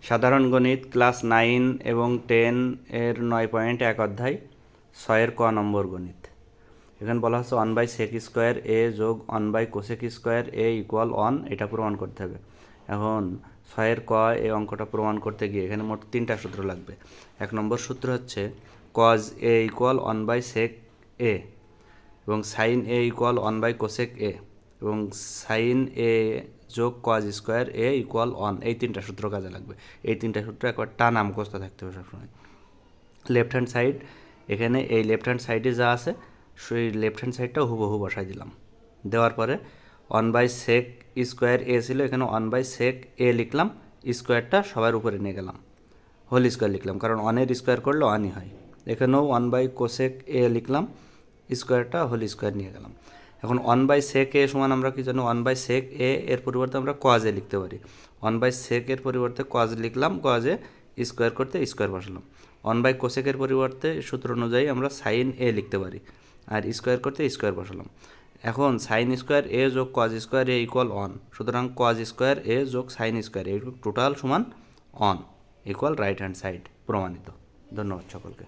সাধারণ গণিত ক্লাস 9 এবং 10 এর 9.1 অধ্যায় 6 ক নম্বর গণিত। এখানে বলা হচ্ছে 1/sec স্কোয়ার এ যোগ 1/cosec স্কোয়ার এ ইকুয়াল 1, এটা প্রমাণ করতে হবে। এখন 6 ক এই অঙ্কটা প্রমাণ করতে গিয়ে এখানে মোট 3টা সূত্র লাগবে। 1 নম্বর সূত্র হচ্ছে cos a equal 1/sec a এবং sin a equal 1/cosec a এবং sin a যোগ cos স্কোয়ার এ ইকুয়াল 1, এই 3টা সূত্র কাজে লাগবে। এই 3টা সূত্র একবার টানা মুখস্থ থাকতে হবে সবসময়। লেফট হ্যান্ড সাইড, এখানে এই লেফট হ্যান্ড সাইডে যা আছে সেই লেফট হ্যান্ড সাইডটা হুবহু বসাই দিলাম। দেওয়ার পরে 1/sec স্কোয়ার এ ছিল, এখানে 1/sec a লিখলাম, স্কোয়ারটা সবার উপরে নিয়ে গেলাম, হোল স্কোয়ার লিখলাম, কারণ 1-এর স্কোয়ার করলে 1-ই হয়। এখানেও 1/cosec a লিখলাম, স্কোয়ারটা হোল স্কোয়ার নিয়ে গেলাম। এখন 1/sec a সমান আমরা কি জানি, 1/sec a এর পরিবর্তে আমরা cos a লিখতে পারি। 1/sec এর পরিবর্তে cos লিখলাম, cos a স্কোয়ার করতে স্কোয়ার বসালাম। 1/cosec এর পরিবর্তে সূত্র অনুযায়ী আমরা sin a লিখতে পারি, আর স্কোয়ার করতে স্কোয়ার বসালাম। এখন sin স্কোয়ার a যোগ cos স্কোয়ার a ইকুয়াল 1, সুতরাং cos স্কোয়ার a যোগ sin স্কোয়ার a টোটাল সমান 1 ইকুয়াল রাইট হ্যান্ড সাইড, প্রমাণিত। ধন্যবাদ সকলকে।